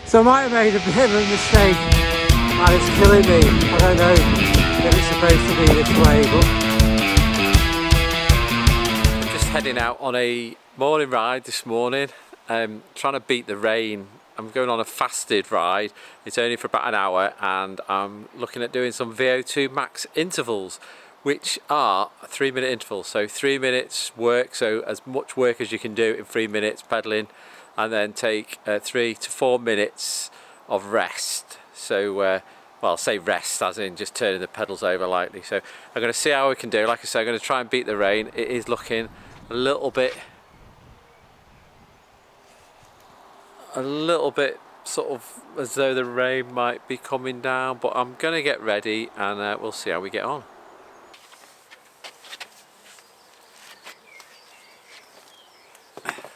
So I might have made a bit of a mistake and it's killing me. I don't know if it's supposed to be this way, but... I'm just heading out on a morning ride this morning, trying to beat the rain. I'm going on a fasted ride. It's only for about an hour and I'm looking at doing some VO2 max intervals, which are 3-minute intervals. So 3 minutes work, so as much work as you can do in 3 minutes pedaling, and then take 3 to 4 minutes of rest. So, well, I'll say rest as in just turning the pedals over lightly. So I'm going to see how we can do. Like I said, I'm going to try and beat the rain. It is looking a little bit sort of as though the rain might be coming down, but I'm going to get ready and we'll see how we get on.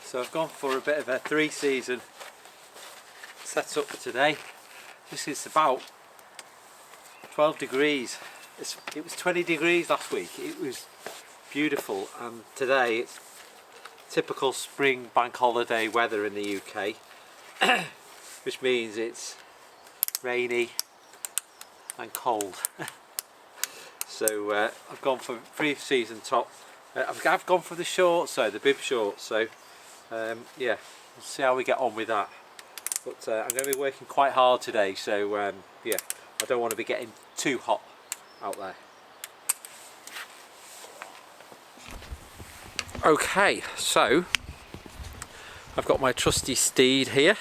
So I've gone for a bit of a 3-season setup for today. This is about 12 degrees. It was 20 degrees last week. It was beautiful, and today it's typical spring bank holiday weather in the UK, which means it's rainy and cold. So I've gone for 3-season top. I've gone for the shorts, so the bib shorts. So yeah, we'll see how we get on with that. But I'm going to be working quite hard today, so yeah, I don't want to be getting too hot out there. Okay, so I've got my trusty steed here.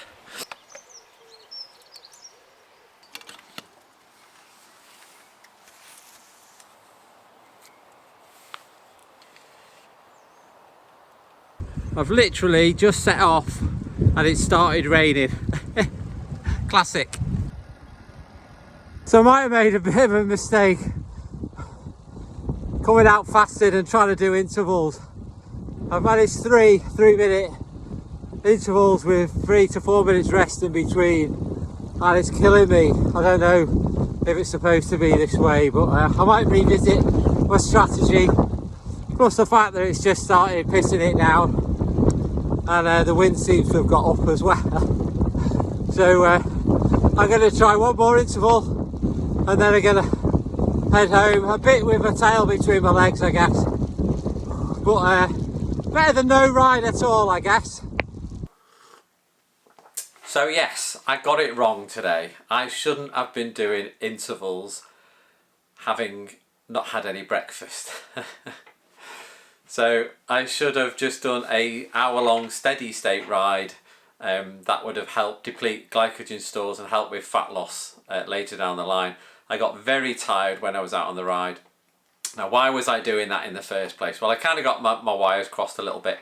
I've literally just set off and it started raining. Classic. So I might have made a bit of a mistake coming out fasted and trying to do intervals. I've managed 3-minute intervals with 3 to 4 minutes rest in between, and it's killing me. I don't know if it's supposed to be this way, but I might revisit my strategy. Plus the fact that it's just started pissing it down, and the wind seems to have got up as well. So I'm going to try one more interval and then I'm going to head home, a bit with a tail between my legs, I guess. But better than no ride at all, I guess. So yes, I got it wrong today. I shouldn't have been doing intervals having not had any breakfast. So I should have just done a hour-long steady state ride. That would have helped deplete glycogen stores and help with fat loss later down the line. I got very tired when I was out on the ride. Now, why was I doing that in the first place? Well, I kind of got my wires crossed a little bit.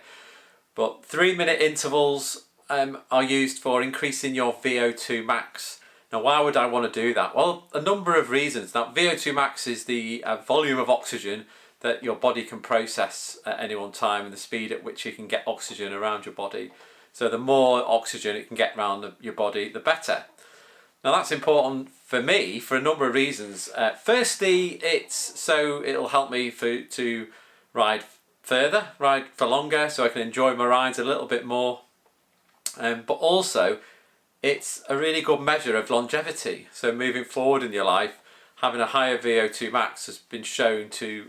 But 3-minute intervals are used for increasing your VO2 max. Now, why would I want to do that? Well, a number of reasons. Now, VO2 max is the volume of oxygen that your body can process at any one time and the speed at which you can get oxygen around your body. So the more oxygen it can get around your body, the better. Now that's important for me for a number of reasons. Firstly, it'll help me to ride further, ride for longer, so I can enjoy my rides a little bit more. But also, it's a really good measure of longevity. So moving forward in your life, having a higher VO2 max has been shown to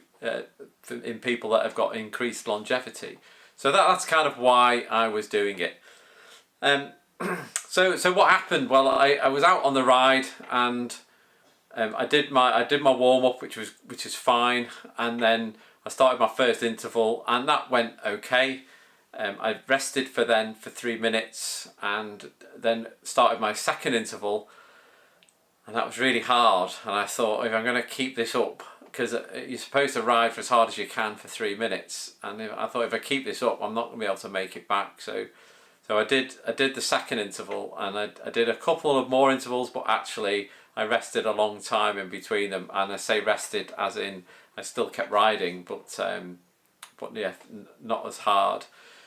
in people that have got increased longevity. So that's kind of why I was doing it. So what happened? Well, I was out on the ride and I did my warm up, which is fine, and then I started my first interval and that went okay. I rested for 3 minutes and then started my second interval, and that was really hard. And I thought, if I'm going to keep this up, because you're supposed to ride for as hard as you can for 3 minutes, and I thought if I keep this up, I'm not going to be able to make it back. So I did the second interval, and I did a couple of more intervals, but actually I rested a long time in between them. And I say rested as in I still kept riding, but yeah, not as hard.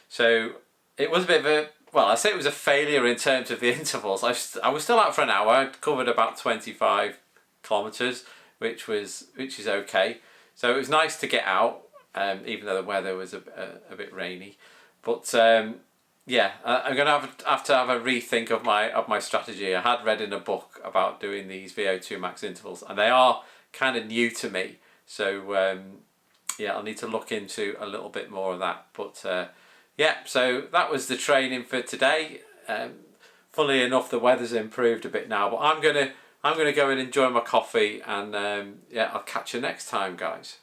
So it was a bit of a, well, I say it was a failure in terms of the intervals. I was still out for an hour. I covered about 25 kilometers, which is okay. So it was nice to get out, even though the weather was a bit rainy. But yeah, I'm gonna have to have a rethink of my strategy. I had read in a book about doing these VO2 max intervals, and they are kind of new to me. So yeah, I'll need to look into a little bit more of that. But yeah, so that was the training for today. Funnily enough, the weather's improved a bit now, but I'm gonna go and enjoy my coffee, and yeah, I'll catch you next time, guys.